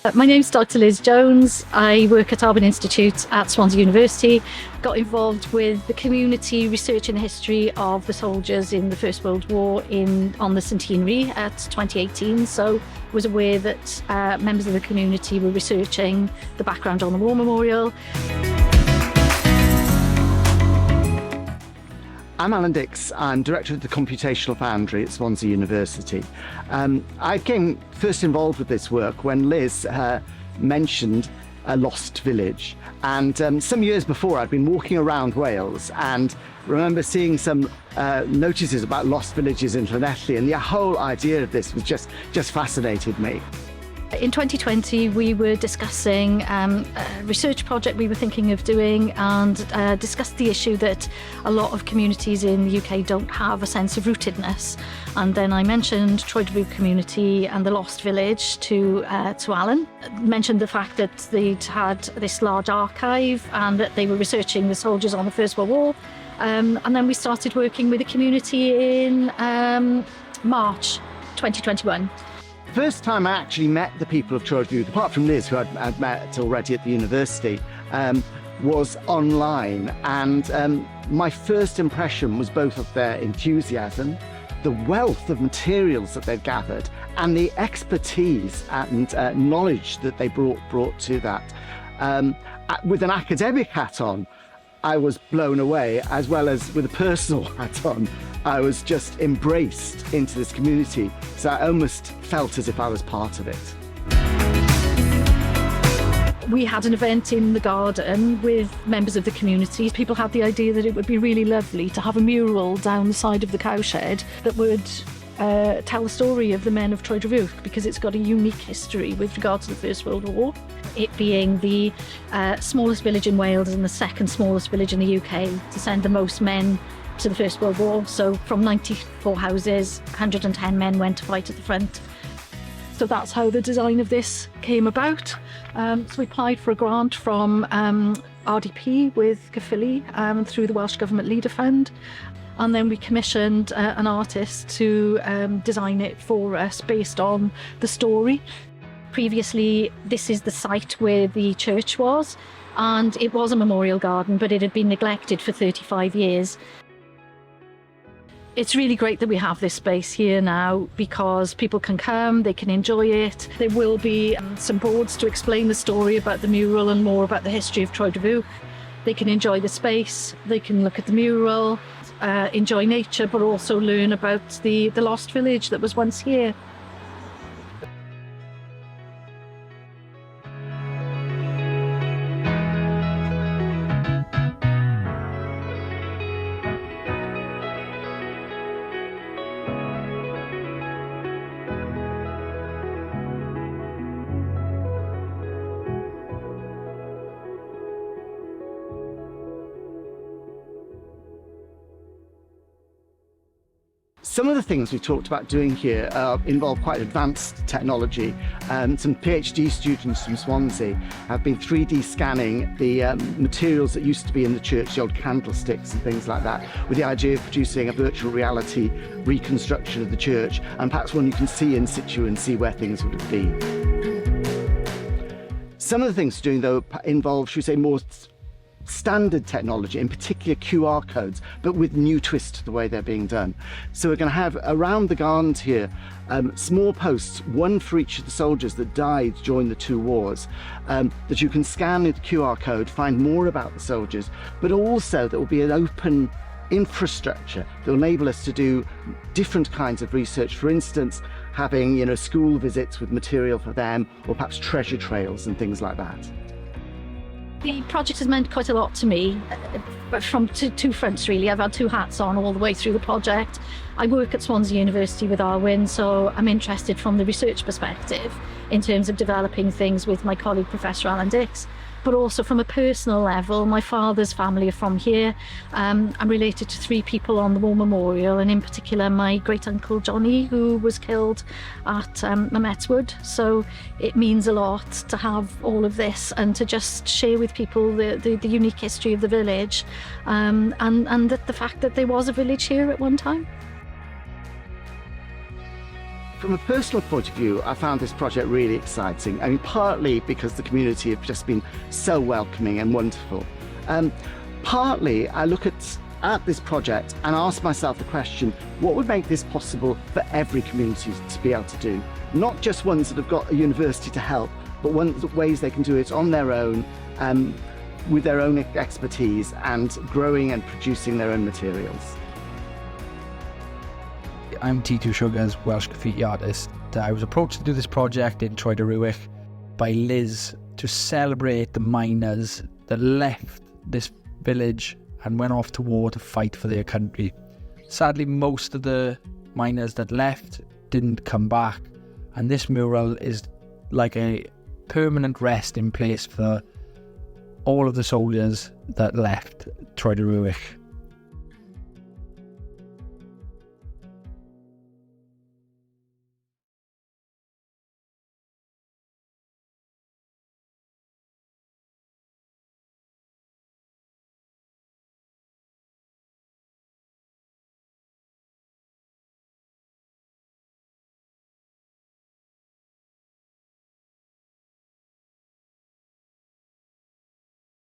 My name's Dr. Liz Jones. I work at Arbon Institute at Swansea University. Got involved with the community researching the history of the soldiers in the First World War on the centenary at 2018. So was aware that members of the community were researching the background on the War Memorial. I'm Alan Dix. I'm Director of the Computational Foundry at Swansea University. I came first involved with this work when Liz mentioned a lost village. And some years before, I'd been walking around Wales and remember seeing some notices about lost villages in Llanelli, and the whole idea of this was just fascinated me. In 2020, we were discussing a research project we were thinking of doing and discussed the issue that a lot of communities in the UK don't have a sense of rootedness. And then I mentioned Troedrhuiwfuwch community and the Lost Village to Alan. Mentioned the fact that they'd had this large archive and that they were researching the soldiers on the First World War. And then we started working with the community in March 2021. First time I actually met the people of Troedrhuiwfuwch, apart from Liz, who I'd met already at the university, was online. And my first impression was both of their enthusiasm, the wealth of materials that they'd gathered, and the expertise and knowledge that they brought to that. With an academic hat on, I was blown away, as well as with a personal hat on. I was just embraced into this community, so I almost felt as if I was part of it. We had an event in the garden with members of the community. People had the idea that it would be really lovely to have a mural down the side of the cowshed that would tell the story of the men of Troedrhuiwfuwch, because it's got a unique history with regard to the First World War. It being the smallest village in Wales and the second smallest village in the UK to send the most men to the First World War. So from 94 houses, 110 men went to fight at the front. So that's how the design of this came about. So we applied for a grant from RDP with Caerphilly through the Welsh Government Leader Fund. And then we commissioned an artist to design it for us based on the story. Previously, this is the site where the church was, and it was a memorial garden, but it had been neglected for 35 years. It's really great that we have this space here now because people can come, they can enjoy it. There will be some boards to explain the story about the mural and more about the history of Troedrhuiwfuwch. They can enjoy the space, they can look at the mural, enjoy nature, but also learn about the lost village that was once here. Some of the things we've talked about doing here involve quite advanced technology. Some PhD students from Swansea have been 3D scanning the materials that used to be in the church, the old candlesticks and things like that, with the idea of producing a virtual reality reconstruction of the church, and perhaps one you can see in situ and see where things would have been. Some of the things we're doing, though, involve, should we say, more standard technology, in particular QR codes, but with new twists to the way they're being done. So we're going to have around the gardens here small posts, one for each of the soldiers that died during the two wars, that you can scan with the QR code, find more about the soldiers, but also there will be an open infrastructure that will enable us to do different kinds of research. For instance, having school visits with material for them, or perhaps treasure trails and things like that. The project has meant quite a lot to me, but from two fronts really. I've had two hats on all the way through the project. I work at Swansea University with Arwen, so I'm interested from the research perspective in terms of developing things with my colleague Professor Alan Dix. But also from a personal level, my father's family are from here. I'm related to 3 people on the War Memorial, and in particular my great uncle Johnny, who was killed at Mametswood. So it means a lot to have all of this and to just share with people the unique history of the village, and the fact that there was a village here at one time. From a personal point of view, I found this project really exciting. I mean, partly because the community have just been so welcoming and wonderful. Partly, I look at this project and ask myself the question, what would make this possible for every community to be able to do? Not just ones that have got a university to help, but ways they can do it on their own, with their own expertise and growing and producing their own materials. I'm Tee2Sugars, Welsh Graffiti artist. I was approached to do this project in Troedrhuiwfuwch by Liz to celebrate the miners that left this village and went off to war to fight for their country. Sadly, most of the miners that left didn't come back, and this mural is like a permanent resting place for all of the soldiers that left Troedrhuiwfuwch.